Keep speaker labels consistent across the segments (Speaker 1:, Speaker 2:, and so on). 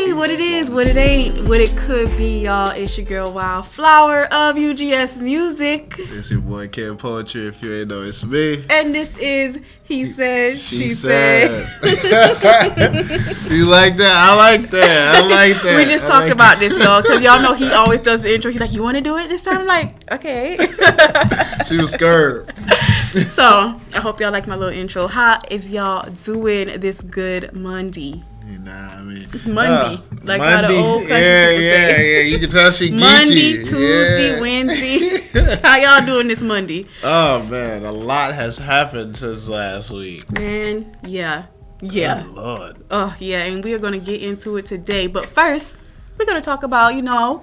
Speaker 1: Hey, what it is, what it ain't, what it could be, y'all. It's your girl, Wildflower of UGS Music.
Speaker 2: It's your boy, Kid Poetry. If you ain't know, it's me.
Speaker 1: And this is He Said, She
Speaker 2: Said. You like that? I like that.
Speaker 1: We just talked about this, y'all, because y'all know he always does the intro. He's like, you want to do it this time? I'm like, okay.
Speaker 2: She was scared.
Speaker 1: So, I hope y'all like my little intro. How is y'all doing this good Monday? Monday. Like Monday. How the old country people say.
Speaker 2: Yeah. You can tell she geeky.
Speaker 1: Monday, Tuesday, Wednesday. How y'all doing this Monday?
Speaker 2: Oh, man. A lot has happened since last week.
Speaker 1: Man, yeah.
Speaker 2: Good Lord.
Speaker 1: Oh, yeah. And we are going to get into it today. But first, we're going to talk about,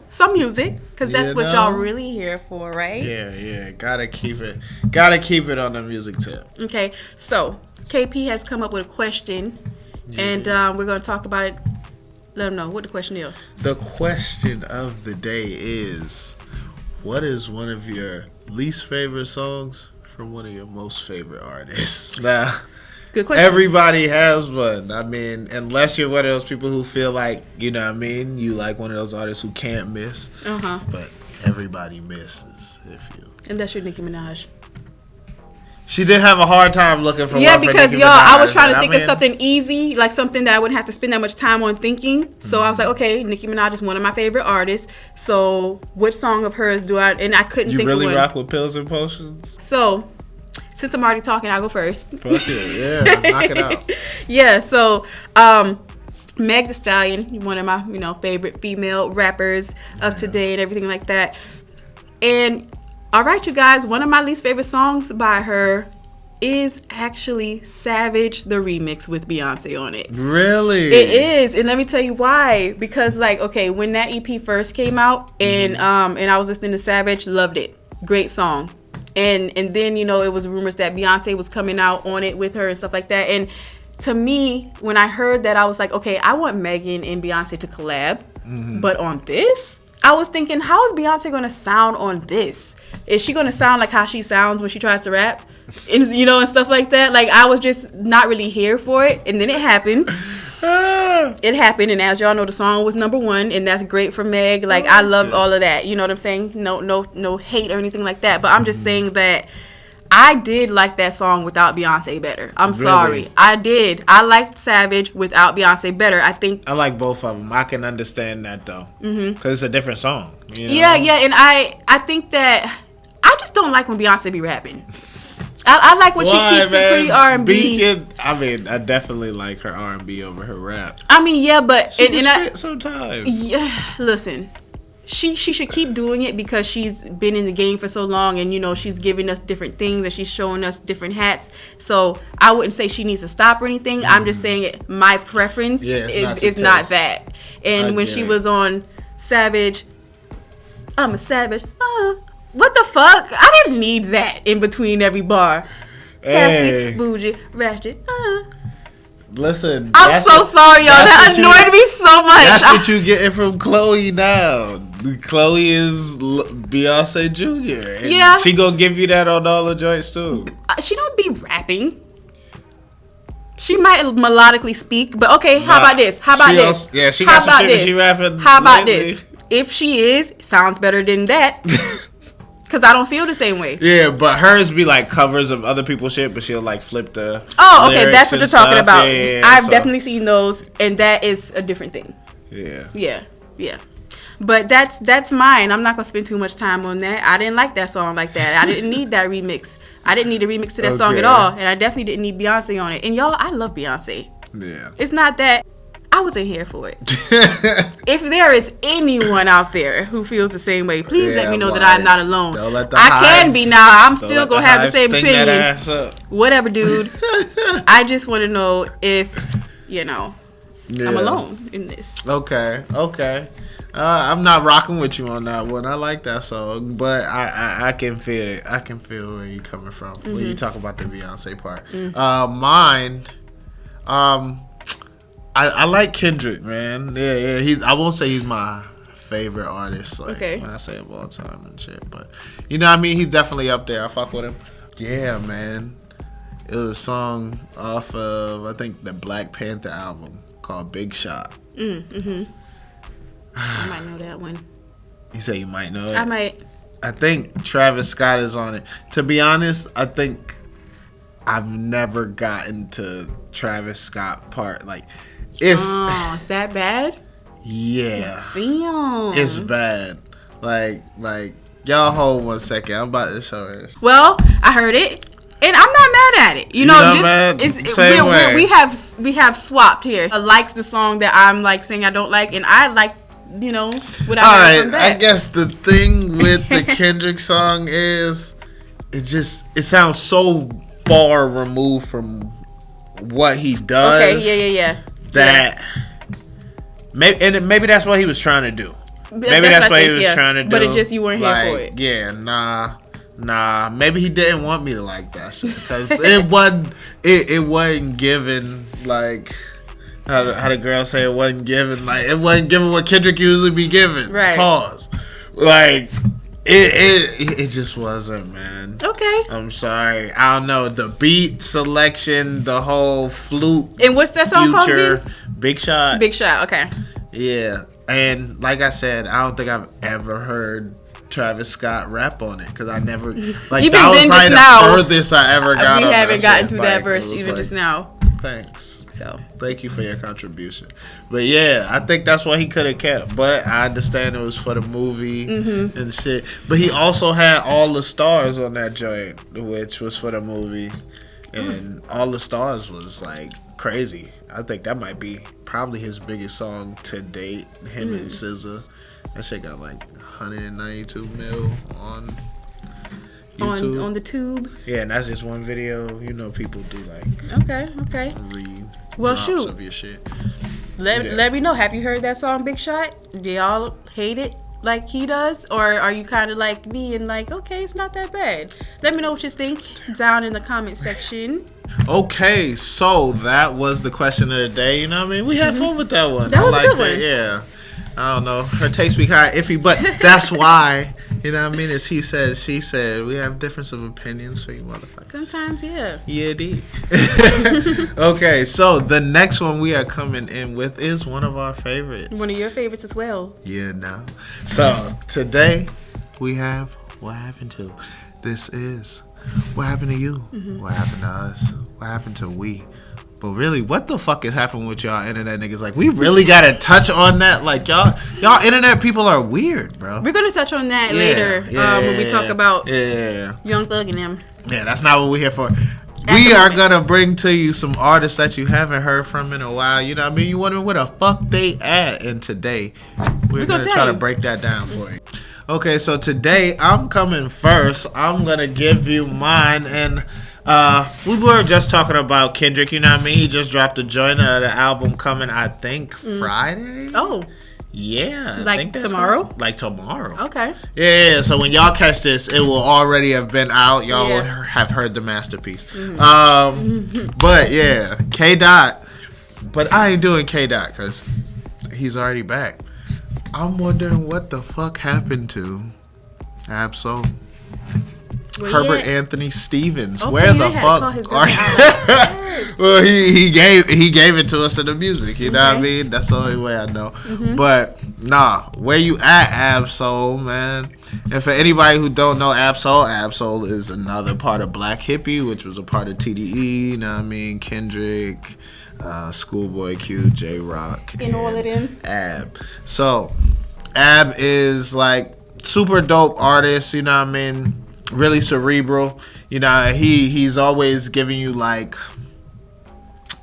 Speaker 1: some music. Because that's what y'all really here for, right?
Speaker 2: Yeah. Gotta keep it on the music tip.
Speaker 1: Okay. So, KP has come up with a question. Yeah. And we're going to talk about it. Let them know what the question is.
Speaker 2: The question of the day is, what is one of your least favorite songs from one of your most favorite artists? Now,
Speaker 1: good question.
Speaker 2: Everybody has one. I mean, unless you're one of those people who feel like, you like one of those artists who can't miss.
Speaker 1: Uh-huh.
Speaker 2: But everybody misses.
Speaker 1: Unless you're Nicki Minaj.
Speaker 2: She did have a hard time looking for
Speaker 1: one because y'all, I was trying to think of something easy, like something that I wouldn't have to spend that much time on thinking. So I was like, okay, Nicki Minaj is one of my favorite artists. So what song of hers do I? And I couldn't think of one.
Speaker 2: You really rock with Pills and Potions?
Speaker 1: So since I'm already talking, I'll go first.
Speaker 2: Fuck it, yeah, knock it out.
Speaker 1: Yeah, so Meg Thee Stallion, one of my favorite female rappers of today and everything like that, and. All right, you guys, one of my least favorite songs by her is actually Savage, the remix with Beyonce on it.
Speaker 2: Really?
Speaker 1: It is, and let me tell you why. Because, when that EP first came out and I was listening to Savage, loved it. Great song. And then, it was rumors that Beyonce was coming out on it with her and stuff like that. And to me, when I heard that, I was like, okay, I want Megan and Beyonce to collab. Mm-hmm. But on this, I was thinking, how is Beyonce going to sound on this? Is she going to sound like how she sounds when she tries to rap? And, and stuff like that. Like, I was just not really here for it. And then it happened. It happened. And as y'all know, the song was number one. And that's great for Meg. Like, I love all of that. You know what I'm saying? No hate or anything like that. But I'm just saying that I did like that song without Beyonce better. I'm sorry. I did. I liked Savage without Beyonce better. I
Speaker 2: like both of them. I can understand that, though. Because it's a different song.
Speaker 1: Yeah. And I think that... I just don't like when Beyonce be rapping. I like when she keeps it pretty R&B.
Speaker 2: I definitely like her R&B over her rap.
Speaker 1: But...
Speaker 2: She can spit sometimes.
Speaker 1: Yeah, listen. She should keep doing it because she's been in the game for so long and, she's giving us different things and she's showing us different hats. So I wouldn't say she needs to stop or anything. I'm just saying my preference is not that. And when she was on Savage, I'm a savage. What the fuck? I didn't need that in between every bar.
Speaker 2: Hey.
Speaker 1: Classy, bougie, ratchet.
Speaker 2: Listen.
Speaker 1: I'm so sorry, y'all. That annoyed me so much.
Speaker 2: That's what you getting from Chloe now. Chloe is Beyonce Jr. And she gonna give you that on all the joints too.
Speaker 1: She don't be rapping. She might melodically speak, but okay. How about this?
Speaker 2: Yeah, she got some shit she rapping.
Speaker 1: How about this? If she is, sounds better than that. Because I don't feel the same way.
Speaker 2: Yeah, but hers be like covers of other people's shit, but she'll like flip the
Speaker 1: okay, that's what you're talking about.
Speaker 2: Yeah,
Speaker 1: I've definitely seen those, and that is a different thing. Yeah. But that's mine. I'm not going to spend too much time on that. I didn't like that song like that. I didn't need that remix. I didn't need a remix to that song at all, and I definitely didn't need Beyonce on it. And y'all, I love Beyonce.
Speaker 2: Yeah.
Speaker 1: It's not that... I wasn't here for it. If there is anyone out there who feels the same way, please let me know that I'm not alone. I can be now. I'm still going to have the same opinion. Whatever, dude. I just want to know if, I'm alone in this.
Speaker 2: Okay. I'm not rocking with you on that one. I like that song, but I can feel it. I can feel where you're coming from when you talk about the Beyonce part. Mine, I like Kendrick, man. Yeah. I won't say he's my favorite artist, when I say of all time and shit, but he's definitely up there. I fuck with him. Yeah, man. It was a song off of I think the Black Panther album called Big Shot.
Speaker 1: I might know that one.
Speaker 2: You say you might know it?
Speaker 1: I might.
Speaker 2: I think Travis Scott is on it. To be honest, I think I've never gotten to Travis Scott part. Like, it's
Speaker 1: that bad?
Speaker 2: Yeah.
Speaker 1: Damn.
Speaker 2: It's bad. Like y'all hold 1 second. I'm about to show her.
Speaker 1: Well, I heard it. And I'm not mad at it. You know, we have swapped here. Likes the song that I'm like saying I don't like, and I like, you know, what I heard from that.
Speaker 2: I guess the thing with the Kendrick song is it sounds so far removed from what he does.
Speaker 1: Okay, yeah.
Speaker 2: That maybe that's what he was trying to do. Maybe that's what he was trying to do.
Speaker 1: But it just, you weren't here for it.
Speaker 2: Yeah, nah. Maybe he didn't want me to like that shit because it wasn't given like how the girl say it wasn't given what Kendrick usually be given.
Speaker 1: Right.
Speaker 2: Pause. Like it just wasn't, man.
Speaker 1: Okay.
Speaker 2: I'm sorry. I don't know, the beat selection, the whole flute.
Speaker 1: And what's that song called?
Speaker 2: Big Shot.
Speaker 1: Big Shot. Okay.
Speaker 2: Yeah, and like I said, I don't think I've ever heard Travis Scott rap on it because I never
Speaker 1: Even
Speaker 2: that was probably the furthest I ever got.
Speaker 1: We haven't gotten through that verse even just now.
Speaker 2: Thanks.
Speaker 1: So
Speaker 2: thank you for your contribution. But yeah, I think that's what he could have kept. But I understand it was for the movie and shit. But he also had All the Stars on that joint, which was for the movie, and All the Stars was like crazy. I think that might be probably his biggest song to date. Him and SZA. That shit got like 192 mil on YouTube.
Speaker 1: On the tube.
Speaker 2: Yeah, and that's just one video. You know, people do like
Speaker 1: okay. Well, shoot.
Speaker 2: Of your shit.
Speaker 1: Let me know. Have you heard that song, Big Shot? Do y'all hate it like he does, or are you kind of like me and like, okay, it's not that bad? Let me know what you think down in the comment section.
Speaker 2: Okay, so that was the question of the day. You know what I mean? We had fun with that one.
Speaker 1: That was a good one.
Speaker 2: Yeah. I don't know. Her taste be kind of iffy, but that's why. You know what I mean? It's he said, she said. We have difference of opinions for you motherfuckers.
Speaker 1: Sometimes, yeah.
Speaker 2: Yeah, D. Okay, so the next one we are coming in with is one of our favorites.
Speaker 1: One of your favorites as well.
Speaker 2: Yeah, no. So today we have What Happened To. This is What Happened To You. What happened to us? What happened to we? But really, what the fuck is happening with y'all internet niggas? Like, we really gotta touch on that. Like, y'all internet people are weird, bro.
Speaker 1: We're gonna touch on that later when we talk about Young Thug and them.
Speaker 2: Yeah, that's not what we're here for. We are gonna bring to you some artists that you haven't heard from in a while. You know what I mean? You wondering where the fuck they at? And today, we're gonna try to break that down for you. Okay, so today, I'm coming first. I'm gonna give you mine, and we were just talking about Kendrick, you know what I mean? He just dropped a joint of the album coming, I think, Friday.
Speaker 1: Oh.
Speaker 2: Yeah.
Speaker 1: Like
Speaker 2: I think that's
Speaker 1: tomorrow?
Speaker 2: Like tomorrow.
Speaker 1: Okay.
Speaker 2: Yeah, so when y'all catch this, it will already have been out. Y'all will have heard the masterpiece. But yeah, K-Dot. But I ain't doing K-Dot because he's already back. I'm wondering what the fuck happened to Ab-Soul. Herbert Anthony Stevens. Where the fuck are you? Well, he gave it to us in the music. You know what I mean? That's the only way I know. But nah, where you at, Ab-Soul, man? And for anybody who don't know Ab-Soul is another part of Black Hippie, which was a part of TDE. You know what I mean? Kendrick, Schoolboy Q, J Rock,
Speaker 1: and all of them.
Speaker 2: Ab. So Ab is like super dope artist. You know what I mean? Really cerebral, you know. He's always giving you like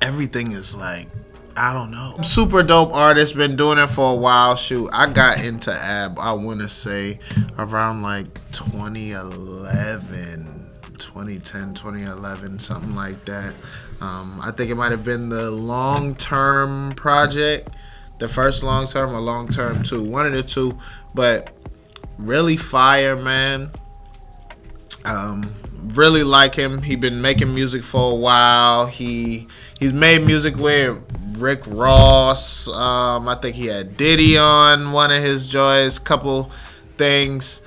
Speaker 2: everything is like, I don't know, super dope artist. Been doing it for a while. Shoot, I got into Ab, I want to say around like 2011, 2010, 2011, something like that. I think it might have been the Long Term project, the first Long Term or Long Term 2, one of the two. But really fire, man. Really like him. He been making music for a while. He's made music with Rick Ross. I think he had Diddy on one of his joys, couple things.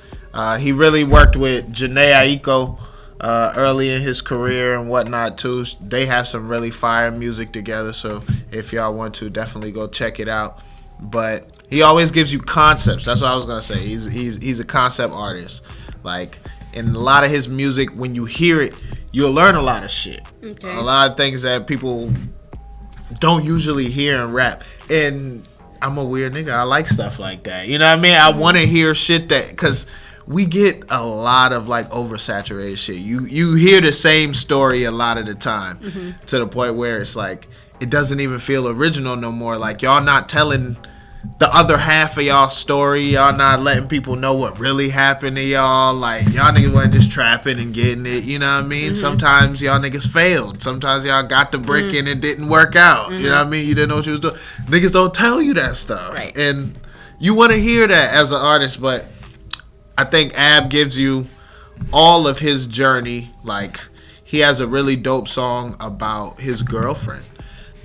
Speaker 2: He really worked with Jhené Aiko early in his career and whatnot too. They have some really fire music together, so if y'all want to, definitely go check it out. But he always gives you concepts. That's what I was gonna say. He's a concept artist. Like, in a lot of his music, when you hear it, you'll learn a lot of shit. Okay. A lot of things that people don't usually hear in rap. And I'm a weird nigga. I like stuff like that. You know what I mean? I want to hear shit that, because we get a lot of like oversaturated shit. You hear the same story a lot of the time, to the point where it's like it doesn't even feel original no more. Like, y'all not telling the other half of y'all story. Y'all not letting people know what really happened to y'all. Like, y'all niggas wasn't just trapping and getting it. You know what I mean? Sometimes y'all niggas failed. Sometimes y'all got the brick and it didn't work out. You know what I mean? You didn't know what you was doing. Niggas don't tell you that stuff.
Speaker 1: Right.
Speaker 2: And you want to hear that as an artist, but I think Ab gives you all of his journey. Like, he has a really dope song about his girlfriend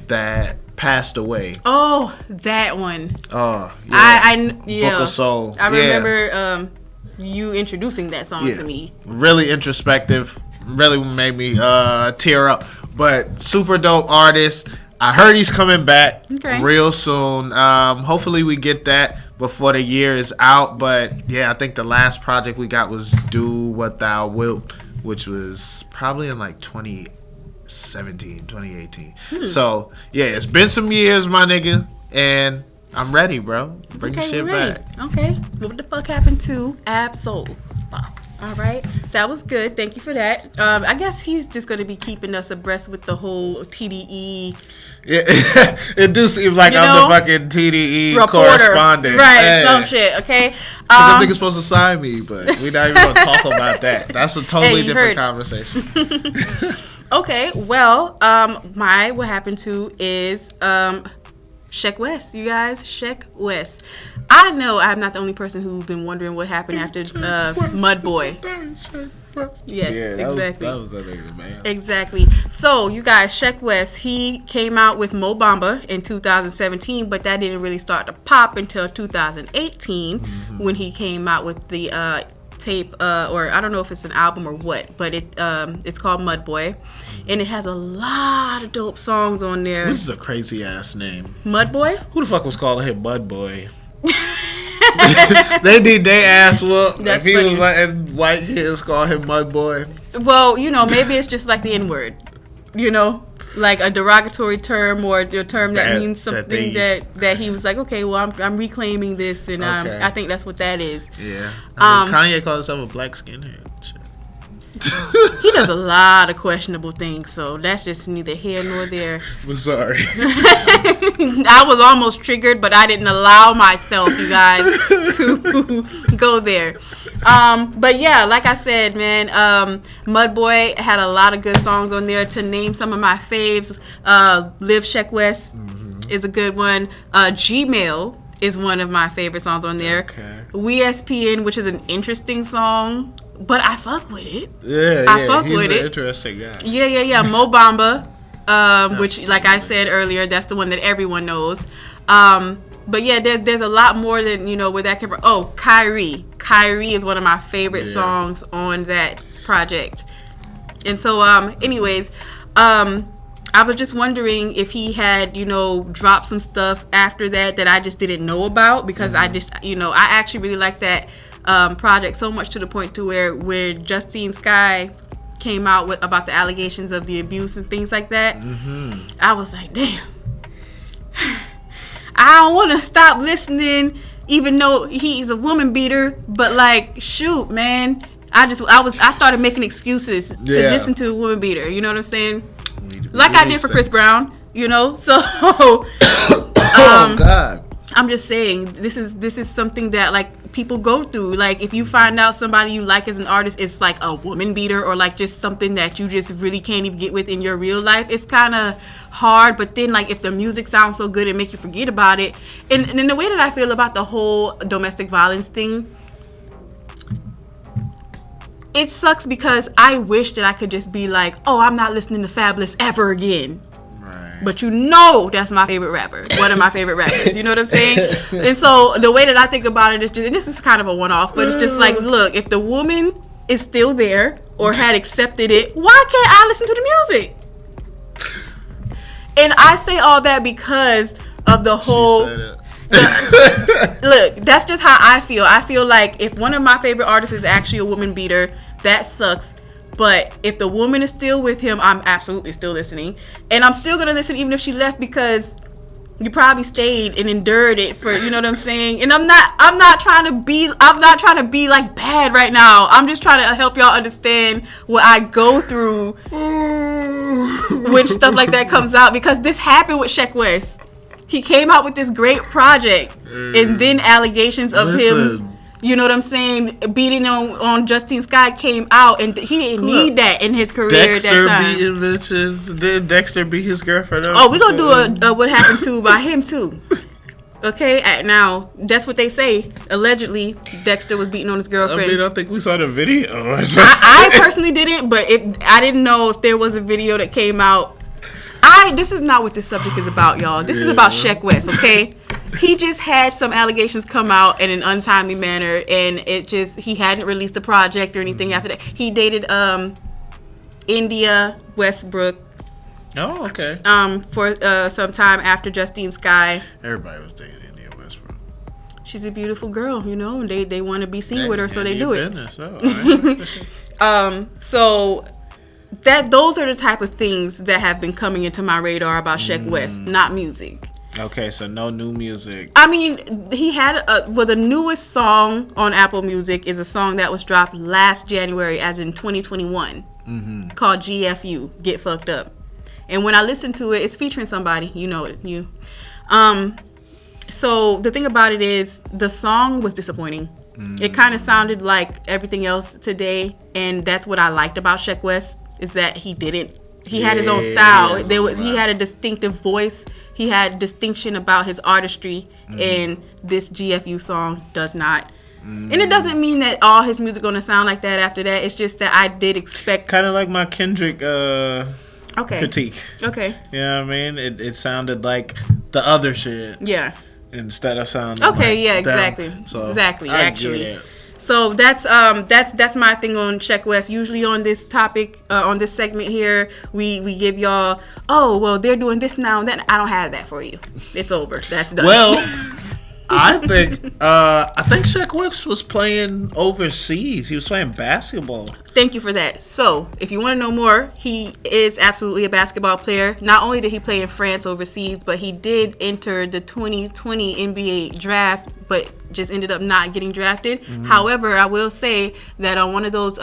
Speaker 2: that passed away.
Speaker 1: Oh, that one.
Speaker 2: Oh, yeah.
Speaker 1: Book
Speaker 2: of Soul.
Speaker 1: I remember you introducing that song to me.
Speaker 2: Really introspective. Really made me tear up. But super dope artist. I heard he's coming back real soon. Hopefully we get that before the year is out. But yeah, I think the last project we got was Do What Thou Wilt, which was probably in like 2018. So yeah, it's been some years, my nigga, and I'm ready, bro. Bring the shit back.
Speaker 1: Okay, what the fuck happened to Ab-Soul? All right, that was good. Thank you for that. I guess he's just going to be keeping us abreast with the whole TDE.
Speaker 2: Yeah, it do seem like I'm the fucking TDE reporter, correspondent.
Speaker 1: Right, some shit, okay?
Speaker 2: Them niggas supposed to sign me, but we're not even going to talk about that. That's a totally different conversation.
Speaker 1: Okay, well, my what happened to is Sheck West, you guys. Sheck West. I know I'm not the only person who's been wondering what happened after Mud Boy. Yes, exactly.
Speaker 2: That was that nigga, man.
Speaker 1: Exactly. So, you guys, Sheck West, he came out with Mo Bamba in 2017, but that didn't really start to pop until 2018 when he came out with the tape, or I don't know if it's an album or what, but it's called Mud Boy, and it has a lot of dope songs on there.
Speaker 2: This is a crazy ass name.
Speaker 1: Mud Boy?
Speaker 2: Who the fuck was calling him Mud Boy? They need their ass whooped. If he was letting white kids call him Mud Boy.
Speaker 1: Well, maybe it's just like the N-word, like a derogatory term, or a term that means something that he was like, okay, well, I'm reclaiming this, and I think that's what that is.
Speaker 2: Yeah. I mean, Kanye calls himself a black skinhead. Shit.
Speaker 1: He does a lot of questionable things, so that's just neither here nor there.
Speaker 2: I'm sorry.
Speaker 1: I was almost triggered, but I didn't allow myself, you guys, to go there. But yeah, like I said, man, Mud Boy had a lot of good songs on there. To name some of my faves, Live Sheck West is a good one. Gmail is one of my favorite songs on there. Okay. We SPN, which is an interesting song, but I fuck with it.
Speaker 2: Yeah, I fuck with it. He's an interesting guy.
Speaker 1: Yeah. Mo Bamba, which, like I said earlier, that's the one that everyone knows. But yeah, there's a lot more than, where that came from. Oh, Kyrie. Kyrie is one of my favorite songs on that project. And so, anyways, I was just wondering if he had, dropped some stuff after that I just didn't know about, because I just, I actually really like that project so much, to the point to where Justine Skye came out about the allegations of the abuse and things like that. I was like, damn. I don't want to stop listening, even though he's a woman beater. But like, shoot, man, I started making excuses to listen to a woman beater. You know what I'm saying? Like I did for Chris Brown. So.
Speaker 2: Oh God.
Speaker 1: I'm just saying, this is something that like people go through. Like, if you find out somebody you like as an artist is like a woman beater, or like just something that you just really can't even get with in your real life, it's kind of hard. But then, like, if the music sounds so good, it make you forget about it. And in the way that I feel about the whole domestic violence thing, it sucks, because I wish that I could just be like, oh, I'm not listening to Fabulous ever again. But that's my favorite rapper. One of my favorite rappers. You know what I'm saying? And so the way that I think about it is just, and this is kind of a one-off, but it's just like, look, if the woman is still there, or had accepted it, why can't I listen to the music? And I say all that because of the whole... Look, that's just how I feel. I feel like if one of my favorite artists is actually a woman beater, that sucks. But if the woman is still with him, I'm absolutely still listening. And I'm still going to listen even if she left, because you probably stayed and endured it for, you know what I'm saying? And I'm not trying to be like bad right now. I'm just trying to help y'all understand what I go through when stuff like that comes out, because this happened with Sheck West. He came out with this great project and then allegations of him, you know what I'm saying, beating on Justine Skye came out, and he didn't need that in his career at that time.
Speaker 2: Dexter beating bitches. Did Dexter beat his girlfriend up?
Speaker 1: Oh, we're going to do a What Happened To by him too. Okay, now, that's what they say. Allegedly, Dexter was beating on his girlfriend.
Speaker 2: I mean, I think we saw the video.
Speaker 1: I personally didn't, but I didn't know if there was a video that came out. This is not what this subject is about, y'all. This is about Sheck West, okay? He just had some allegations come out in an untimely manner, and he hadn't released a project or anything after that. He dated India Westbrook.
Speaker 2: Oh, okay.
Speaker 1: For some time after Justine Skye.
Speaker 2: Everybody was dating India Westbrook.
Speaker 1: She's a beautiful girl, you know, and they want to be seen with her, so they do it. So those are the type of things that have been coming into my radar about Sheck West, not music.
Speaker 2: Okay, so no new music.
Speaker 1: I mean, he had the newest song on Apple Music is a song that was dropped last January, as in 2021, called GFU, Get Fucked Up. And when I listened to it, it's featuring somebody, you know it, you. So the thing about it is, the song was disappointing. It kind of sounded like everything else today, and that's what I liked about Sheck West, is that he had his own style. He had a distinctive voice. He had distinction about his artistry, and this GFU song does not. And it doesn't mean that all his music gonna sound like that after that. It's just that I did expect,
Speaker 2: kind of like my Kendrick critique.
Speaker 1: Okay.
Speaker 2: You know what I mean? It sounded like the other shit.
Speaker 1: Yeah.
Speaker 2: Instead of sounding
Speaker 1: exactly.
Speaker 2: So
Speaker 1: exactly.
Speaker 2: I
Speaker 1: Actually.
Speaker 2: get it.
Speaker 1: So that's my thing on Sheck West. Usually on this topic, on this segment here, we give y'all, oh well, they're doing this now and then. I don't have that for you. It's over. That's done.
Speaker 2: Well, I think Sheck West was playing overseas. He was playing basketball.
Speaker 1: Thank you for that. So, if you want to know more, he is absolutely a basketball player. Not only did he play in France overseas, but he did enter the 2020 NBA draft, but just ended up not getting drafted. However, I will say that on one of those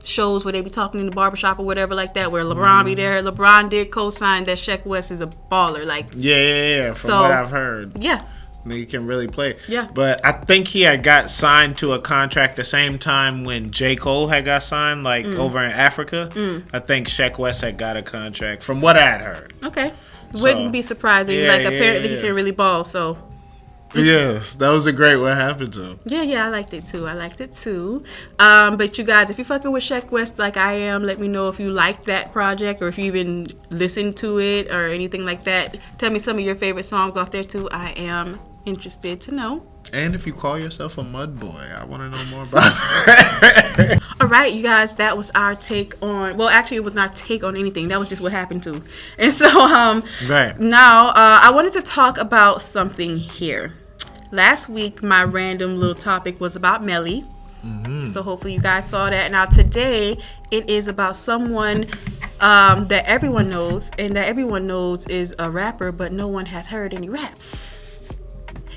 Speaker 1: shows where they be talking in the barbershop or whatever like that, where LeBron be there, LeBron did co-sign that Sheck West is a baller. Like,
Speaker 2: yeah. From what I've heard.
Speaker 1: Yeah.
Speaker 2: He can really play.
Speaker 1: Yeah.
Speaker 2: But I think he had got signed to a contract the same time when J. Cole had got signed, like over in Africa. I think Sheck West had got a contract, from what I had heard.
Speaker 1: Okay. Wouldn't be surprising. Apparently he can really ball, so.
Speaker 2: Yes, that was a great what happened to him.
Speaker 1: Yeah, I liked it too. But you guys, if you're fucking with Sheck West like I am, let me know if you like that project or if you even listened to it or anything like that. Tell me some of your favorite songs off there too. I am interested to know.
Speaker 2: And if you call yourself a mud boy, I want to know more about that.
Speaker 1: All right, you guys, that was our take on, well, actually it was not take on anything. That was just what happened to. And so
Speaker 2: right.
Speaker 1: Now I wanted to talk about something here. Last week, my random little topic was about Melly. So hopefully you guys saw that. Now today, it is about someone that everyone knows, and that everyone knows is a rapper, but no one has heard any raps.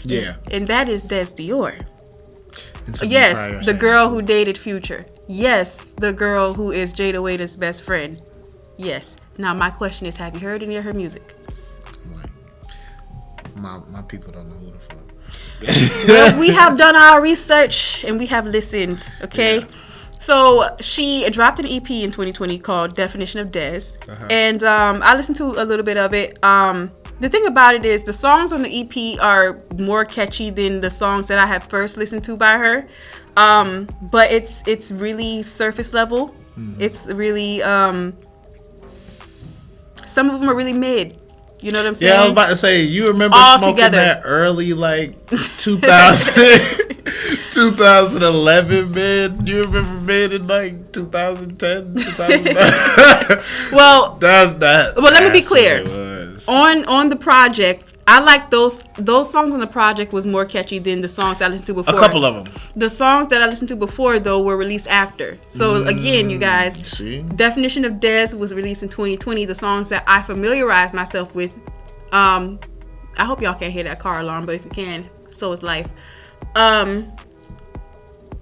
Speaker 2: Yeah.
Speaker 1: And that is Des Dior. Yes, the girl who dated Future. Yes, the girl who is Jada Waiter's best friend. Yes. Now my question is, have you heard any of her music?
Speaker 2: My people don't know who the fuck.
Speaker 1: Well, we have done our research and we have listened, okay? Yeah. So she dropped an EP in 2020 called Definition of Des. And I listened to a little bit of it. The thing about it is the songs on the EP are more catchy than the songs that I have first listened to by her. But it's really surface level. It's really some of them are really mid. You know what I'm saying?
Speaker 2: Yeah, I was about to say, you remember
Speaker 1: all
Speaker 2: smoking
Speaker 1: together.
Speaker 2: that early, like, 2000 2011, man. You remember man in like 2010, 2009?
Speaker 1: Well,
Speaker 2: that.
Speaker 1: Well, let me be clear. On the project, I like those songs on the project was more catchy than the songs I listened to before.
Speaker 2: A couple of them.
Speaker 1: The songs that I listened to before, though, were released after. So, again, you guys, Definition of Des was released in 2020. The songs that I familiarized myself with, I hope y'all can't hear that car alarm, but if you can, so is life.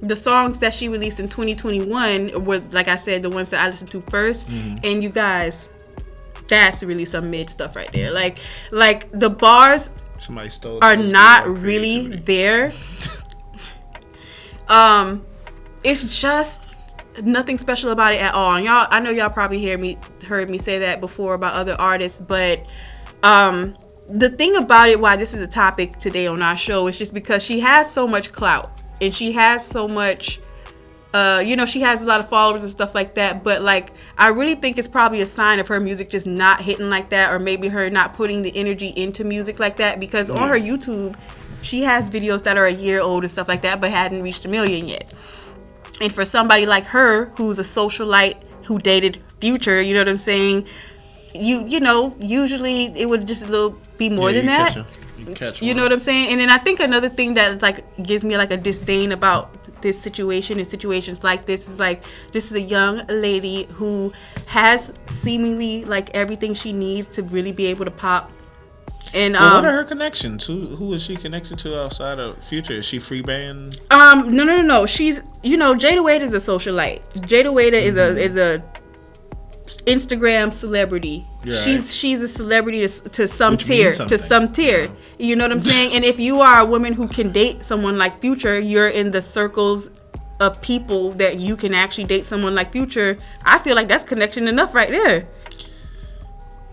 Speaker 1: The songs that she released in 2021 were, like I said, the ones that I listened to first. And you guys, that's really some mid stuff right there. Like the bars are not really there. It's just nothing special about it at all. And y'all, I know y'all probably heard me say that before about other artists, but the thing about it, why this is a topic today on our show, is just because she has so much clout and she has so much. She has a lot of followers and stuff like that, but like I really think it's probably a sign of her music just not hitting like that, or maybe her not putting the energy into music like that, because on her YouTube she has videos that are a year old and stuff like that but hadn't reached 1 million yet. And for somebody like her who's a socialite who dated Future, you know what I'm saying, you know usually it would just be more than that. You know what I'm saying? And then I think another thing that is like gives me like a disdain about this situation and situations like this is like, this is a young lady who has seemingly like everything she needs to really be able to pop. And
Speaker 2: what are her connections? Who is she connected to outside of Future? Is she free band?
Speaker 1: No. She's, Jada Wade is a socialite. Jada Wade is a Instagram celebrity. Right. She's a celebrity to some tier. Yeah. You know what I'm saying? And if you are a woman who can date someone like Future, you're in the circles of people that you can actually date someone like Future. I feel like that's connection enough right there.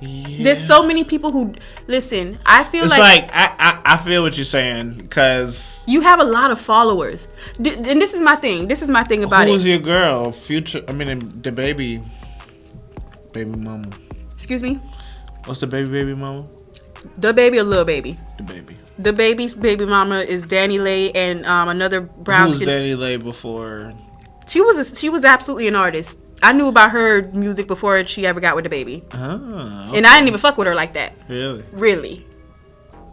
Speaker 1: Yeah. There's so many people who listen. I feel it's like
Speaker 2: I feel what you're saying, because
Speaker 1: you have a lot of followers, and this is my thing. This is my thing about it.
Speaker 2: Who's your girl? Future. I mean, the baby mama.
Speaker 1: Excuse me?
Speaker 2: What's the baby mama?
Speaker 1: The baby or Lil Baby?
Speaker 2: The baby.
Speaker 1: The baby's baby mama is Danny Lay and another brown skin.
Speaker 2: Who was Danny Lay before?
Speaker 1: She was absolutely an artist. I knew about her music before she ever got with the baby. Oh, okay. And I didn't even fuck with her like that. Really.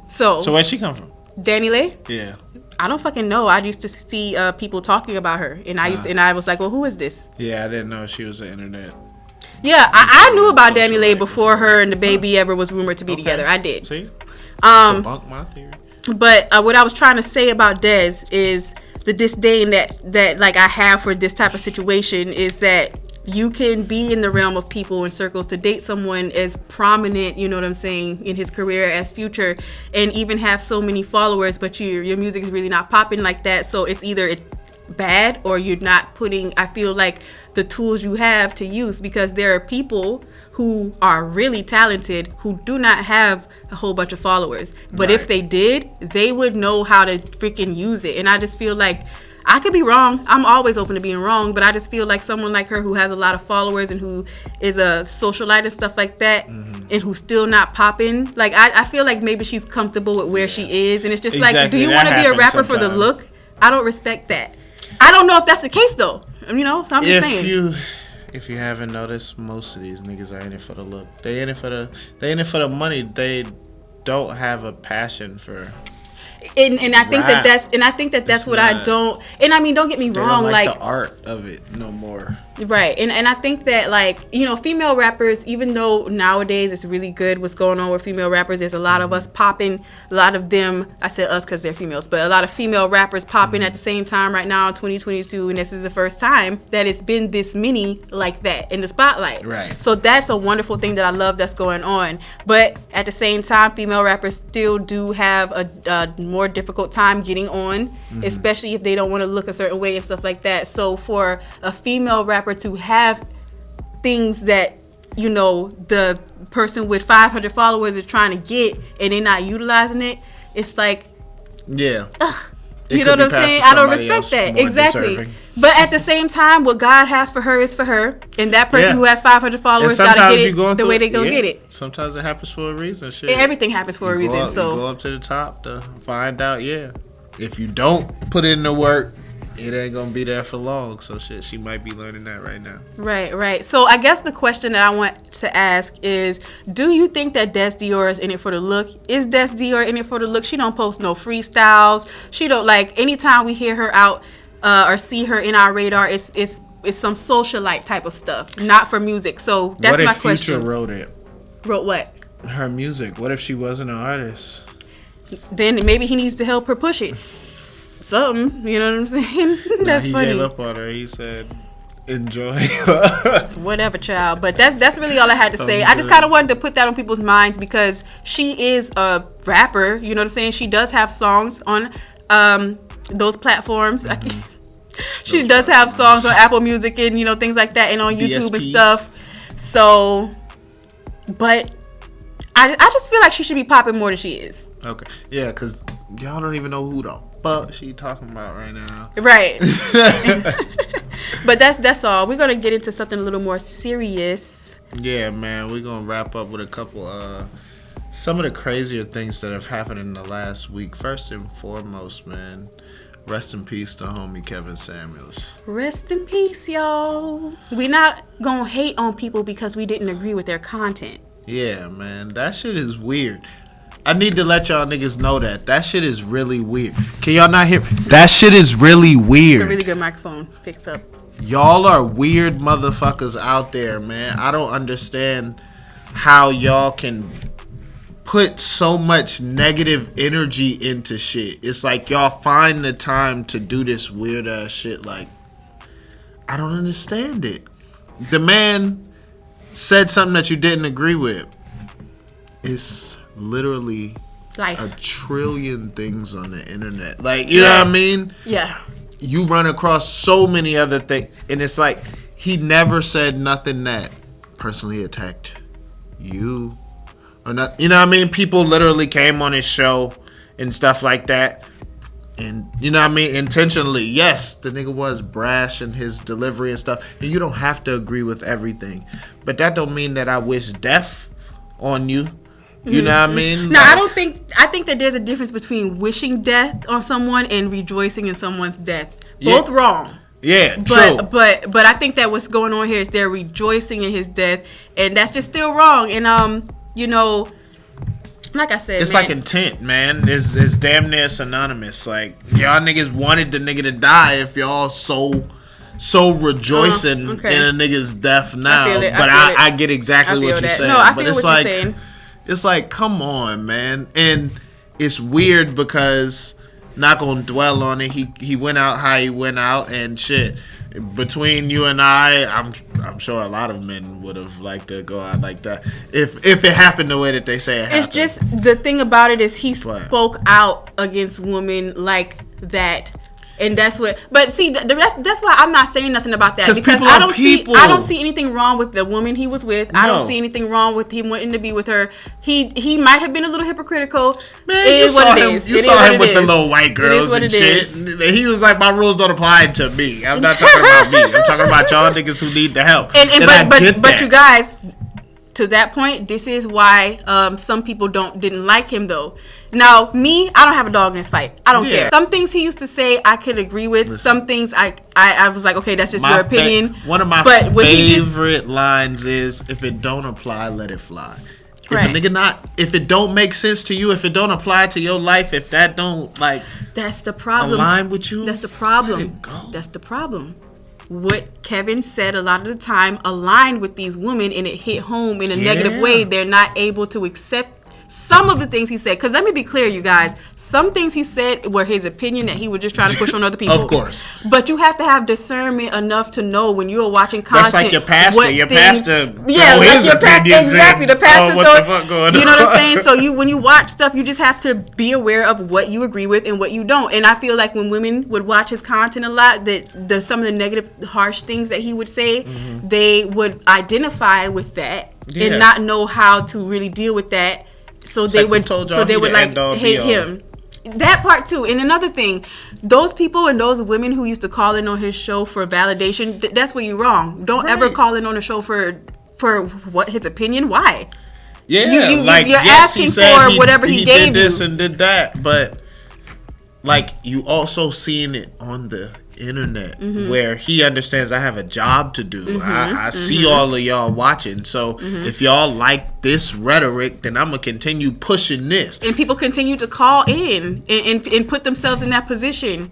Speaker 1: So
Speaker 2: where'd she come from?
Speaker 1: Danny Lay?
Speaker 2: Yeah.
Speaker 1: I don't fucking know. I used to see people talking about her, and I was like, well, who is this?
Speaker 2: Yeah, I didn't know she was the internet.
Speaker 1: Yeah, I knew about Danny Lay before her and the baby ever was rumored to be together. I did.
Speaker 2: See? Debunk my theory.
Speaker 1: But what I was trying to say about Des is the disdain that like I have for this type of situation is that you can be in the realm of people and circles to date someone as prominent, you know what I'm saying, in his career as Future, and even have so many followers, but your music is really not popping like that. So it's either bad or you're not putting, I feel like, the tools you have to use, because there are people who are really talented who do not have a whole bunch of followers, but if they did, they would know how to freaking use it. And I just feel like I could be wrong. I'm always open to being wrong, but I just feel like someone like her who has a lot of followers and who is a socialite and stuff like that, and who's still not popping, like I feel like maybe she's comfortable with where she is, and it's just like, do you want to be a rapper for the look? I don't respect that. I don't know if that's the case though. So I'm just saying.
Speaker 2: If you haven't noticed, most of these niggas are in it for the look. They in it for the money. They don't have a passion for.
Speaker 1: And I think that's what I don't. And I mean, don't get me wrong.
Speaker 2: They don't like the art of it no more.
Speaker 1: Right. And I think that, like, female rappers, even though nowadays it's really good what's going on with female rappers, there's a lot of us popping, a lot of them, I said us because they're females, but a lot of female rappers popping at the same time right now in 2022, and this is the first time that it's been this many like that in the spotlight. Right. So that's a wonderful thing that I love that's going on. But at the same time, female rappers still do have a more difficult time getting on, especially if they don't want to look a certain way and stuff like that. So for a female rapper to have things that the person with 500 followers is trying to get and they're not utilizing it, it's like, you know what I'm saying? I don't respect that. Exactly. Deserving. But at the same time, what God has for her is for her, and that person who has 500 followers got to get it the way they gonna get it.
Speaker 2: Sometimes it happens for a reason. Shit.
Speaker 1: Everything happens for a reason.
Speaker 2: You go up to the top to find out. if you don't put in the work, it ain't gonna be there for long. So shit, she might be learning that right now.
Speaker 1: Right. So I guess the question that I want to ask is, do you think that Des Dior is in it for the look? Is Des Dior in it for the look? She don't post no freestyles. She don't, like, anytime we hear her out or see her in our radar, it's some socialite type of stuff, not for music. So that's my question.
Speaker 2: What if Future wrote it?
Speaker 1: Wrote what?
Speaker 2: Her music. What if she wasn't an artist?
Speaker 1: Then maybe he needs to help her push it. Something, you know what I'm saying? That's
Speaker 2: he
Speaker 1: funny.
Speaker 2: He gave up on her. He said, "Enjoy."
Speaker 1: Whatever, child. But that's really all I had to say. I just kind of wanted to put that on people's minds because she is a rapper. You know what I'm saying? She does have songs on those platforms. Mm-hmm. She does have songs on Apple Music and things like that, and on YouTube and stuff. So, but I just feel like she should be popping more than she is.
Speaker 2: Okay, yeah, because y'all don't even know who the fuck she talking about right now.
Speaker 1: Right. But that's all. We're gonna get into something a little more serious.
Speaker 2: Yeah, man. We're gonna wrap up with a couple some of the crazier things that have happened in the last week. First and foremost, man, rest in peace to homie Kevin Samuels.
Speaker 1: Rest in peace, y'all. We're not gonna hate on people because we didn't agree with their content.
Speaker 2: Yeah, man. That shit is weird. I need to let y'all niggas know that shit is really weird. Can y'all not hear? That shit is really weird.
Speaker 1: It's a really good microphone. Picks up.
Speaker 2: Y'all are weird motherfuckers out there, man. I don't understand how y'all can put so much negative energy into shit. It's like y'all find the time to do this weird ass shit. Like, I don't understand it. The man said something that you didn't agree with. It's literally
Speaker 1: life.
Speaker 2: A trillion things on the internet. Like, you know what I mean?
Speaker 1: Yeah.
Speaker 2: You run across so many other things, and it's like he never said nothing that personally attacked you or not. You know what I mean? People literally came on his show and stuff like that, and you know what I mean? Intentionally, yes, the nigga was brash in his delivery and stuff, and you don't have to agree with everything, but that don't mean that I wish death on you. You know what I mean?
Speaker 1: No, I think that there's a difference between wishing death on someone and rejoicing in someone's death. Both wrong.
Speaker 2: Yeah,
Speaker 1: but
Speaker 2: true.
Speaker 1: But I think that what's going on here is they're rejoicing in his death, and that's just still wrong. And like I said,
Speaker 2: it's like intent, man. It's damn near synonymous. Like, y'all niggas wanted the nigga to die if y'all so rejoicing in a nigga's death now. I get exactly what you're saying.
Speaker 1: No, I feel
Speaker 2: but it's
Speaker 1: what you're saying.
Speaker 2: It's like, come on, man. And it's weird because, not gonna dwell on it, he went out how he went out, and shit. Between you and I'm sure a lot of men would have liked to go out like that if it happened the way that they say it happened.
Speaker 1: It's just, the thing about it is he spoke out against women like that. And that's what, but see, that's why I'm not saying nothing about that, because I don't see anything wrong with the woman he was with. No. I don't see anything wrong with him wanting to be with her. He might have been a little hypocritical.
Speaker 2: Man, you saw him with the little white girls and shit. He was like, my rules don't apply to me. I'm not talking about me. I'm talking about y'all niggas who need the help.
Speaker 1: But you guys, to that point, this is why some people didn't like him though. Now, me, I don't have a dog in this fight. I don't care. Some things he used to say, I could agree with. Listen, some things I was like, okay, that's just your opinion.
Speaker 2: One of my favorite lines is, if it don't apply, let it fly. If it don't make sense to you, if it don't apply to your life, if that don't
Speaker 1: that's the problem.
Speaker 2: Align with you.
Speaker 1: That's the problem.
Speaker 2: Let it go.
Speaker 1: That's the problem. What Kevin said a lot of the time aligned with these women, and it hit home in a negative way. They're not able to accept some of the things he said. Because let me be clear, you guys. Some things he said were his opinion that he was just trying to push on other people.
Speaker 2: Of course.
Speaker 1: But you have to have discernment enough to know when you're watching content.
Speaker 2: That's like your pastor. Your pastor
Speaker 1: his opinions. Exactly. The pastor
Speaker 2: what the fuck going on?
Speaker 1: You know what I'm saying? So when you watch stuff, you just have to be aware of what you agree with and what you don't. And I feel like when women would watch his content a lot, that some of the negative, harsh things that he would say, they would identify with that and not know how to really deal with that. So they would hate him. That part too. And another thing, those people and those women who used to call in on his show for validation, that's where you're wrong. Don't ever call in on a show for what, his opinion. Why?
Speaker 2: Yeah,
Speaker 1: you're asking for whatever he gave
Speaker 2: did this
Speaker 1: you.
Speaker 2: and did that, but like you also seeing it on the internet where he understands I have a job to do. I see all of y'all watching, so if y'all like this rhetoric, then I'm gonna continue pushing this,
Speaker 1: and people continue to call in and put themselves in that position.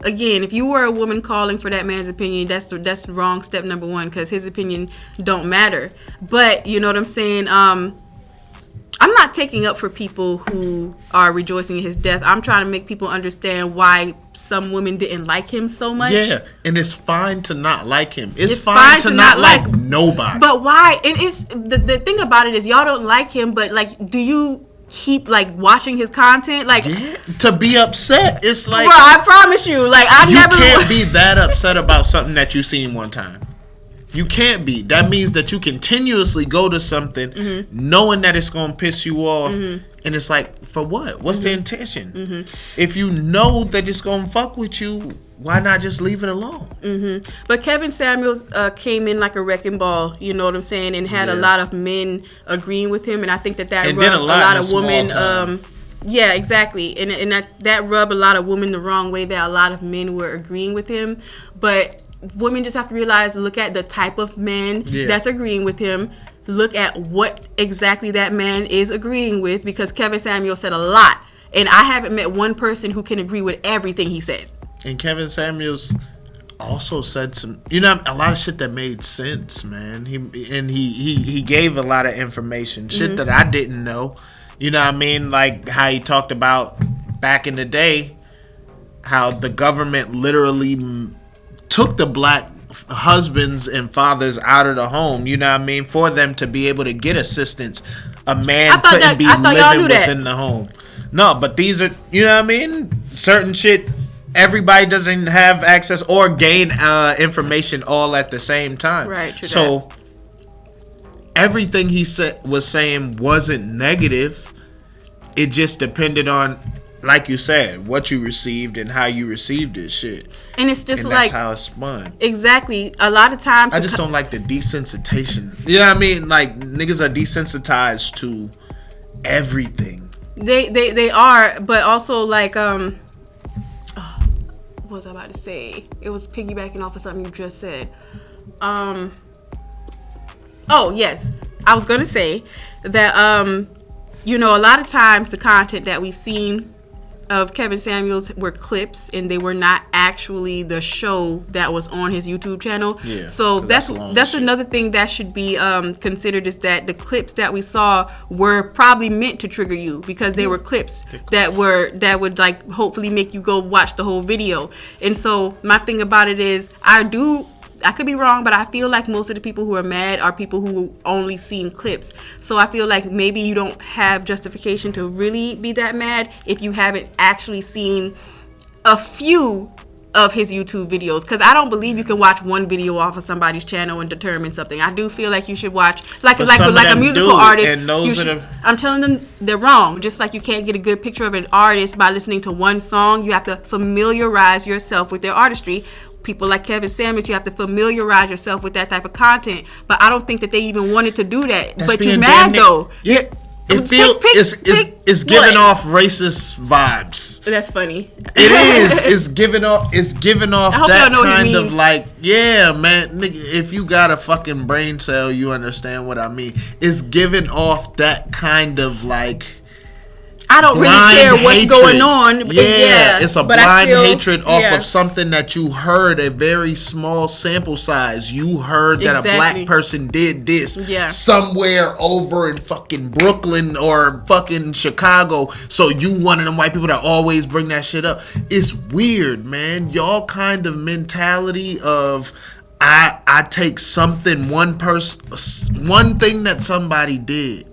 Speaker 1: Again, if you were a woman calling for that man's opinion, that's wrong. Step number one, because his opinion don't matter. But you know what I'm saying. I'm not taking up for people who are rejoicing in his death. I'm trying to make people understand why some women didn't like him so much.
Speaker 2: Yeah, and it's fine to not like him. It's fine to not like nobody.
Speaker 1: But why? And it's the thing about it is y'all don't like him, but like, do you keep like watching his content? Like,
Speaker 2: to be upset, it's like,
Speaker 1: bro, I promise you, like, you
Speaker 2: can't be that upset about something that you seen one time. You can't be. That means that you continuously go to something knowing that it's going to piss you off. And it's like, for what? What's the intention? If you know that it's going to fuck with you, why not just leave it alone?
Speaker 1: But Kevin Samuels came in like a wrecking ball, you know what I'm saying, and had a lot of men agreeing with him. And I think that rubbed a lot of women. Yeah, exactly. And that rubbed a lot of women the wrong way, that a lot of men were agreeing with him. But women just have to realize, look at the type of man that's agreeing with him. Look at what exactly that man is agreeing with, because Kevin Samuel said a lot. And I haven't met one person who can agree with everything he said.
Speaker 2: And Kevin Samuels also said some, a lot of shit that made sense, man. He gave a lot of information, shit that I didn't know. You know what I mean? Like how he talked about back in the day, how the government literally took the black husbands and fathers out of the home, you know what I mean, for them to be able to get assistance. A man couldn't be living within the home. No, but these are, you know what I mean, certain shit, everybody doesn't have access or gain information all at the same time.
Speaker 1: Right, true.
Speaker 2: So everything he was saying wasn't negative. It just depended on, like you said, what you received and how you received this shit.
Speaker 1: And it's just,
Speaker 2: and
Speaker 1: like,
Speaker 2: that's how it's spun.
Speaker 1: Exactly. A lot of times
Speaker 2: I just don't like the desensitization. You know what I mean? Like, niggas are desensitized to everything.
Speaker 1: They are, but also like what was I about to say? It was piggybacking off of something you just said. Oh yes, I was gonna say that a lot of times the content that we've seen of Kevin Samuels were clips, and they were not actually the show that was on his YouTube channel. Yeah, so that's another thing that should be considered, is that the clips that we saw were probably meant to trigger you, because they were clips that would like hopefully make you go watch the whole video. And so my thing about it is, I could be wrong, but I feel like most of the people who are mad are people who only seen clips. So I feel like maybe you don't have justification to really be that mad if you haven't actually seen a few of his YouTube videos. Because I don't believe you can watch one video off of somebody's channel and determine something. I do feel like you should watch, like a musical artist. And I'm telling them they're wrong. Just like you can't get a good picture of an artist by listening to one song. You have to familiarize yourself with their artistry. People like Kevin Samuels, you have to familiarize yourself with that type of content. But I don't think that they even wanted to do that. But you're mad though.
Speaker 2: Yeah, it's giving off racist vibes.
Speaker 1: That's funny.
Speaker 2: It is. It's giving off that kind of like, yeah, man. Nigga, if you got a fucking brain cell, you understand what I mean. It's giving off that kind of like,
Speaker 1: I don't really care what's going on.
Speaker 2: Yeah, it's a blind hatred off of something that you heard, a very small sample size. You heard that a black person did this somewhere over in fucking Brooklyn or fucking Chicago. So you one of them white people that always bring that shit up. It's weird, man. Y'all kind of mentality of, I take something, one thing that somebody did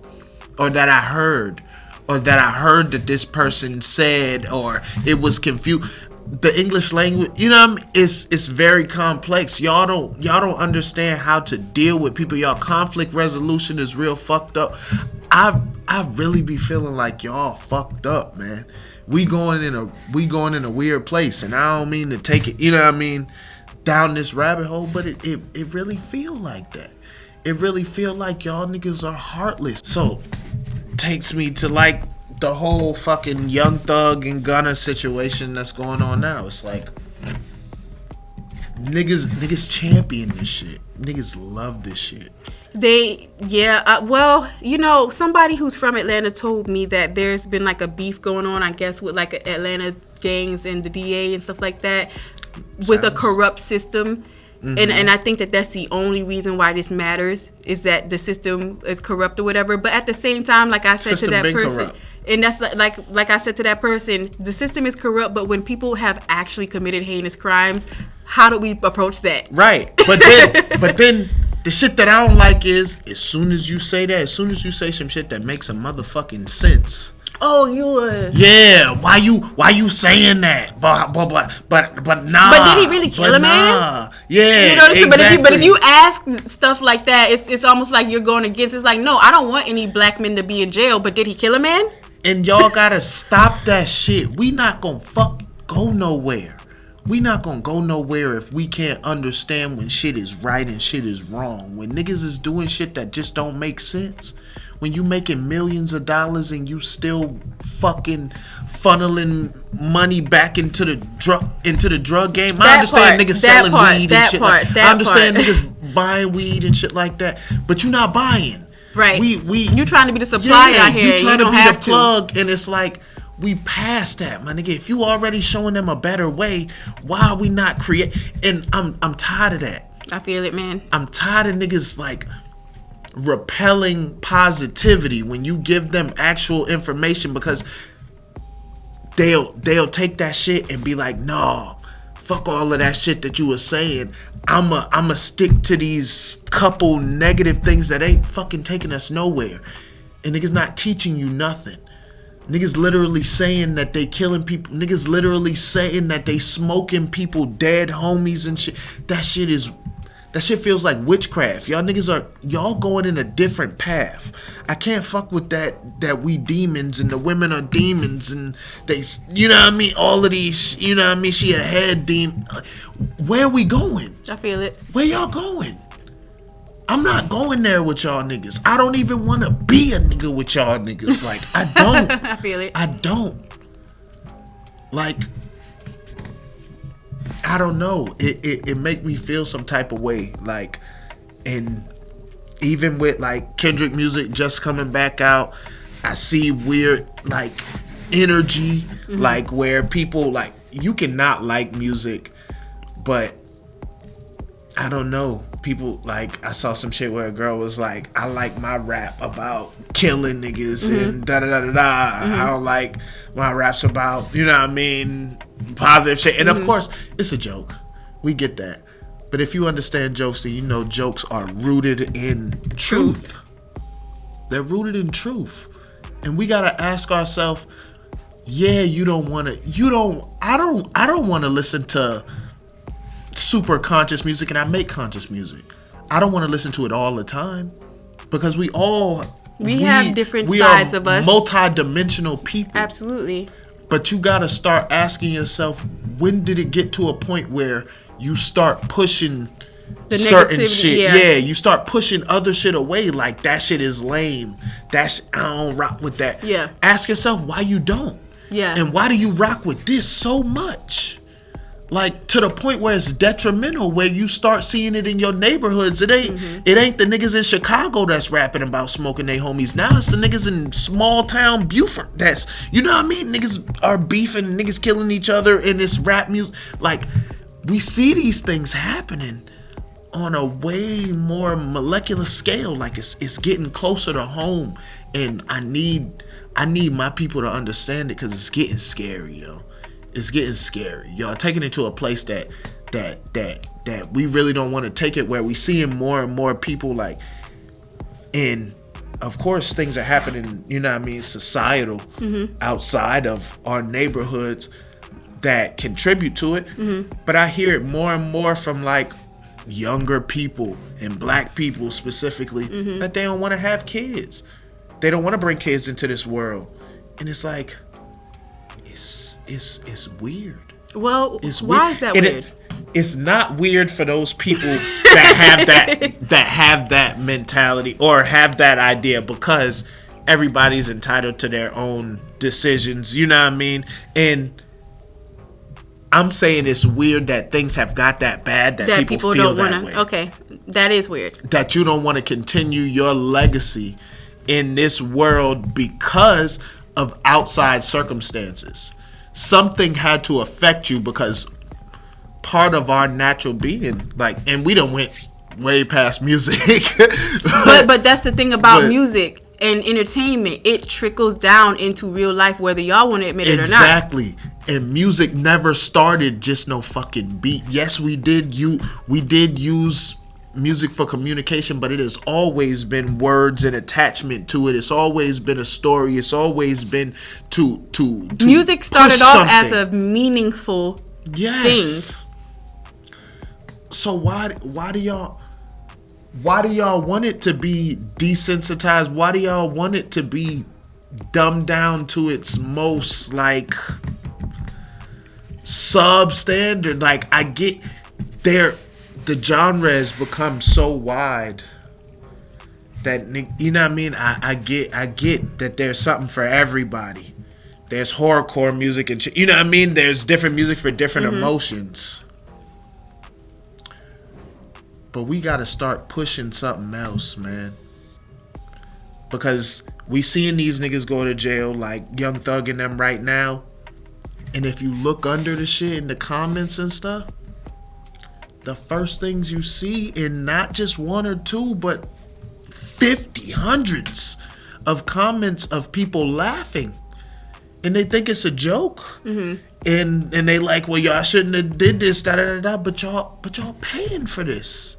Speaker 2: or that I heard, or that I heard that this person said, or it was confused. The English language, you know what I mean? It's very complex. Y'all don't understand how to deal with people. Y'all conflict resolution is real fucked up. I really be feeling like y'all fucked up, man. We going in a weird place, and I don't mean to take it, you know what I mean, down this rabbit hole, but it really feel like that. It really feel like y'all niggas are heartless. So takes me to like the whole fucking Young Thug and Gunna situation that's going on now. It's like niggas champion this shit. Niggas love this shit.
Speaker 1: Well, you know, somebody who's from Atlanta told me that there's been like a beef going on, I guess, with like Atlanta gangs and the DA and stuff like that, with a corrupt system. Mm-hmm. And I think that's the only reason why this matters, is that the system is corrupt or whatever. But at the same time, like I said to that person, corrupt. And that's like I said to that person, the system is corrupt, but when people have actually committed heinous crimes, how do we approach that?
Speaker 2: Right. But then the shit that I don't like is, as soon as you say some shit that makes a motherfucking sense.
Speaker 1: Oh, you would.
Speaker 2: Yeah, why you saying that? But nah.
Speaker 1: But did he really kill a man?
Speaker 2: Nah. Yeah,
Speaker 1: you know what I'm
Speaker 2: exactly.
Speaker 1: But if you ask stuff like that, it's almost like you're going against. It's like, no, I don't want any black men to be in jail. But did he kill a man?
Speaker 2: And y'all gotta stop that shit. We not gonna go nowhere. We not gonna go nowhere if we can't understand when shit is right and shit is wrong. When niggas is doing shit that just don't make sense. When you making millions of dollars and you still fucking funneling money back into the drug game. I understand niggas selling weed and shit. I understand niggas buying weed and shit like that. But you not buying.
Speaker 1: Right. You trying to be the supplier out here.
Speaker 2: You trying to be the plug, and it's like, we past that, my nigga. If you already showing them a better way, why are we not create? And I'm tired of that.
Speaker 1: I feel it, man.
Speaker 2: I'm tired of niggas like repelling positivity when you give them actual information, because they'll take that shit and be like, no, fuck all of that shit that you were saying. I'ma stick to these couple negative things that ain't fucking taking us nowhere. And niggas not teaching you nothing. Niggas literally saying that they killing people. Niggas literally saying that they smoking people, dead homies and shit. That shit feels like witchcraft. Y'all going in a different path. I can't fuck with that we demons and the women are demons and they, you know what I mean? All of these, you know what I mean? She a head demon. Where are we going?
Speaker 1: I feel it.
Speaker 2: Where y'all going? I'm not going there with y'all niggas. I don't even want to be a nigga with y'all niggas. Like, I don't.
Speaker 1: I feel it.
Speaker 2: I don't. Like, I don't know. It make me feel some type of way. Like, and even with like Kendrick music just coming back out, I see weird like energy, like where people like, you cannot like music, but I don't know. People like, I saw some shit where a girl was like, I like my rap about killing niggas and da da da da da. I don't like my raps about, you know what I mean, positive shit. And of course, it's a joke. We get that. But if you understand jokes, then you know jokes are rooted in truth. They're rooted in truth. And we gotta ask ourselves, yeah, I don't want to listen to super conscious music, and I make conscious music. I don't want to listen to it all the time, because we have different sides of us. Multi-dimensional people.
Speaker 1: Absolutely.
Speaker 2: But you got to start asking yourself, when did it get to a point where you start pushing the certain shit? Yeah, you start pushing other shit away, like that shit is lame. I don't rock with that.
Speaker 1: Yeah.
Speaker 2: Ask yourself why you don't.
Speaker 1: Yeah.
Speaker 2: And why do you rock with this so much? Like, to the point where it's detrimental, where you start seeing it in your neighborhoods. It ain't the niggas in Chicago that's rapping about smoking their homies. Now it's the niggas in small town Beaufort that's, you know what I mean? Niggas are beefing, niggas killing each other in this rap music. Like, we see these things happening on a way more molecular scale. Like, it's getting closer to home, and I need my people to understand it, because it's getting scary, yo. It's getting scary. Y'all taking it to a place that we really don't want to take it, where we seeing more and more people like, and of course things are happening, you know what I mean, societal, outside of our neighborhoods that contribute to it. But I hear it more and more from like younger people and black people specifically, that they don't want to have kids. They don't want to bring kids into this world. And it's like, it's weird.
Speaker 1: Well,
Speaker 2: it's
Speaker 1: why is that weird?
Speaker 2: It's not weird for those people that have that mentality or have that idea, because everybody's entitled to their own decisions, you know what I mean? And I'm saying it's weird that things have got that bad that people feel
Speaker 1: don't
Speaker 2: that
Speaker 1: wanna,
Speaker 2: way.
Speaker 1: Okay, that is weird.
Speaker 2: That you don't want to continue your legacy in this world because of outside circumstances. Something had to affect you because part of our natural being, like, and we done went way past music.
Speaker 1: but that's the thing about music and entertainment. It trickles down into real life, whether y'all want to admit it or not.
Speaker 2: Exactly. And music never started just no fucking beat. Yes, we did use music for communication, but it has always been words and attachment to it. It's always been a story. It's always been to
Speaker 1: music started off as a meaningful thing.
Speaker 2: So why do y'all want it to be desensitized? Why do y'all want it to be dumbed down to its most like substandard? Like, I get the genre has become so wide that, you know what I mean? I get that there's something for everybody. There's horrorcore music and you know what I mean? There's different music for different emotions. But we gotta start pushing something else, man. Because we seeing these niggas go to jail like Young Thug and them right now. And if you look under the shit in the comments and stuff, the first things you see in not just one or two, but 50, hundreds of comments of people laughing. And they think it's a joke. Mm-hmm. And they like, well, y'all shouldn't have did this, da-da-da-da. But y'all paying for this.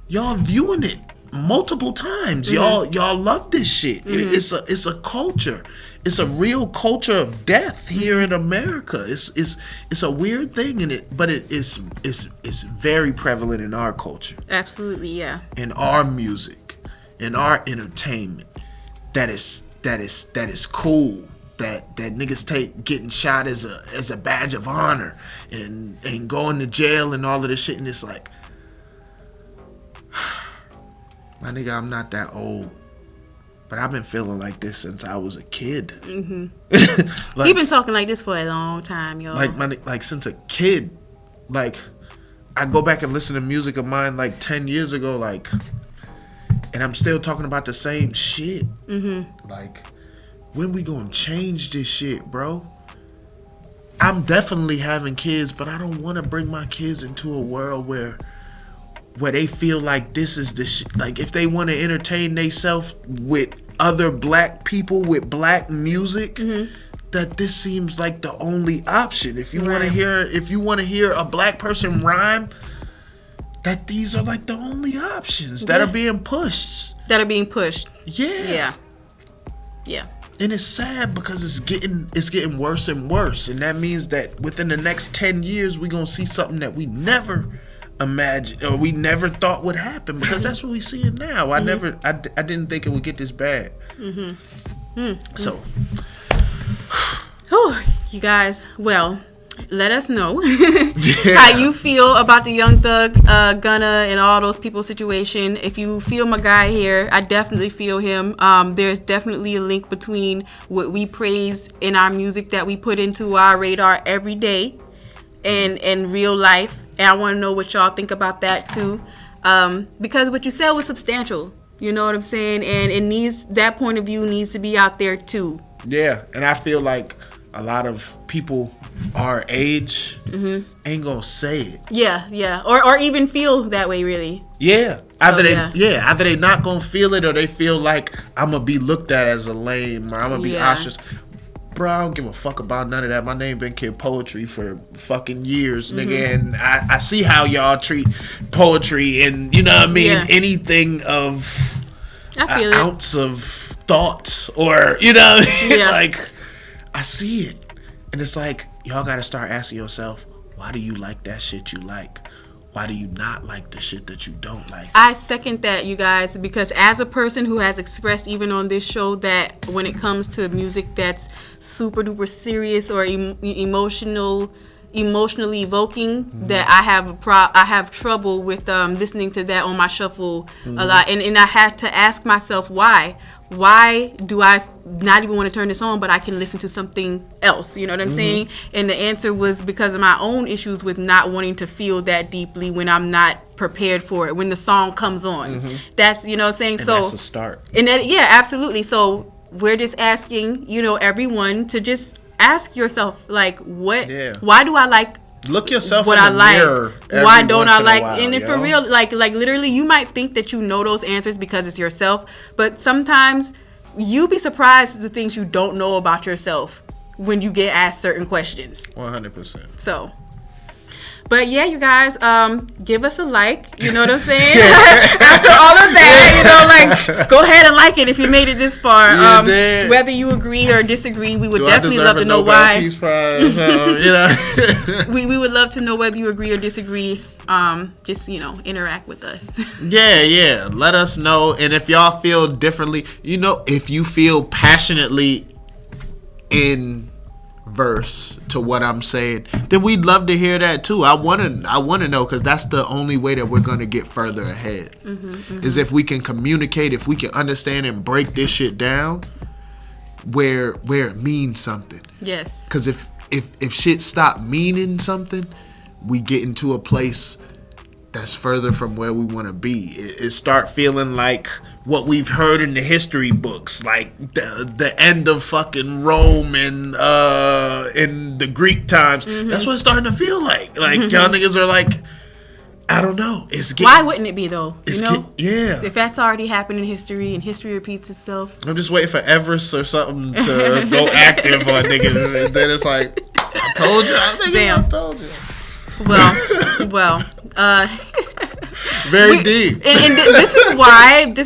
Speaker 2: Y'all viewing it multiple times. Mm-hmm. Y'all love this shit. Mm-hmm. It's a culture. It's a real culture of death here in America. It's a weird thing in it, but it's very prevalent in our culture.
Speaker 1: Absolutely, yeah.
Speaker 2: In our music, in our entertainment, that is cool. That niggas take getting shot as a badge of honor and going to jail and all of this shit, and it's like, my nigga, I'm not that old, but I've been feeling like this since I was a kid. Mm-hmm.
Speaker 1: You've been talking like this for a long time, y'all.
Speaker 2: Like since a kid. Like, I go back and listen to music of mine like 10 years ago, like, and I'm still talking about the same shit. Mm-hmm. Like, when we gonna change this shit, bro? I'm definitely having kids, but I don't want to bring my kids into a world where they feel like this is the shit. Like, if they want to entertain themselves with other black people with black music, mm-hmm. that this seems like the only option. If you want to hear a black person rhyme, that these are like the only options that are being pushed. Yeah. And it's sad because it's getting worse and worse, and that means that within the next 10 years we're gonna see something that we never imagined or we never thought would happen, because that's what we seeing now. Mm-hmm. I didn't think it would get this bad. Mm-hmm. Mm-hmm. So,
Speaker 1: you guys, well, let us know how you feel about the Young Thug, Gunna, and all those people situation. If you feel my guy here, I definitely feel him. There's definitely a link between what we praise in our music that we put into our radar every day and real life. And I want to know what y'all think about that too, because what you said was substantial. You know what I'm saying? And that point of view needs to be out there too.
Speaker 2: Yeah, and I feel like a lot of people our age ain't gonna say it.
Speaker 1: Yeah, or even feel that way, really.
Speaker 2: Yeah, either they not gonna feel it, or they feel like I'm gonna be looked at as a lame, or I'm gonna be ostracized. Bro, I don't give a fuck about none of that. My name been Kid Poetry for fucking years, nigga, and I see how y'all treat poetry, and you know what I mean. Anything of an ounce of thought, or you know what I mean. Like, I see it, and it's like, y'all gotta start asking yourself, why do you like that shit you like? Why do you not like the shit that you don't like?
Speaker 1: I second that, you guys, because as a person who has expressed even on this show that when it comes to music that's super duper serious or emotional, emotionally evoking that I have trouble with listening to that on my shuffle a lot, and I had to ask myself why do I not even want to turn this on, but I can listen to something else, you know what I'm saying? And the answer was because of my own issues with not wanting to feel that deeply when I'm not prepared for it, when the song comes on. That's, you know what I'm saying?
Speaker 2: And
Speaker 1: so
Speaker 2: that's a start.
Speaker 1: And that, yeah, absolutely. So we're just asking, you know, everyone to just ask yourself, like, why do I like
Speaker 2: look yourself
Speaker 1: what
Speaker 2: in
Speaker 1: I
Speaker 2: the
Speaker 1: like?
Speaker 2: mirror
Speaker 1: Why don't I like?
Speaker 2: while,
Speaker 1: and for real, like literally, you might think that you know those answers because it's yourself, but sometimes you be surprised at the things you don't know about yourself when you get asked certain questions.
Speaker 2: 100%.
Speaker 1: So. But yeah, you guys, give us a like. You know what I'm saying? After all of that, you know, like, go ahead and like it if you made it this far. Whether you agree or disagree, we would definitely love to know why.
Speaker 2: Peace Prize, you know.
Speaker 1: we would love to know whether you agree or disagree. Just, you know, interact with us.
Speaker 2: Yeah. Let us know. And if y'all feel differently, you know, if you feel passionately in verse to what I'm saying, then we'd love to hear that too. I want to know, because that's the only way that we're going to get further ahead. Is if we can communicate, if we can understand and break this shit down where it means something.
Speaker 1: Yes.
Speaker 2: Because if shit stop meaning something, we get into a place that's further from where we want to be. It start feeling like what we've heard in the history books, like the end of fucking Rome and in the Greek times. That's what it's starting to feel like. Like y'all niggas are like, I don't know.
Speaker 1: Why wouldn't it be though? You know?
Speaker 2: Yeah.
Speaker 1: If that's already happened in history and history repeats itself.
Speaker 2: I'm just waiting for Everest or something to go active on niggas, and then it's like, I told you. I told you.
Speaker 1: Well.
Speaker 2: Very deep.
Speaker 1: And this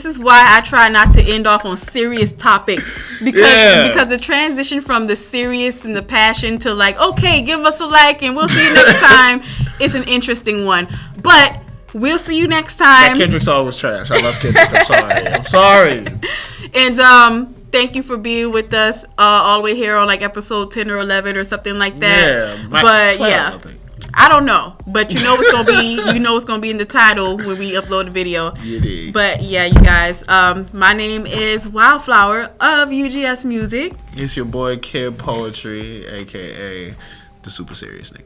Speaker 1: is why I try not to end off on serious topics, because the transition from the serious and the passion to like, okay, give us a like and we'll see you next time, is an interesting one. But we'll see you next time.
Speaker 2: That Kendrick song was trash. I love Kendrick. I'm sorry.
Speaker 1: And thank you for being with us all the way here on like episode 10 or 11 or something like that.
Speaker 2: Yeah,
Speaker 1: but
Speaker 2: 12,
Speaker 1: yeah.
Speaker 2: I think.
Speaker 1: I don't know, but you know it's gonna be in the title when we upload the video.
Speaker 2: Yeah.
Speaker 1: But yeah, you guys, my name is Wildflower of UGS Music.
Speaker 2: It's your boy Kid Poetry, aka the super serious nigga.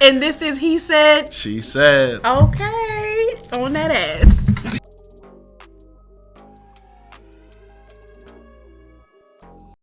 Speaker 1: And this is He Said,
Speaker 2: She Said.
Speaker 1: Okay, on that ass.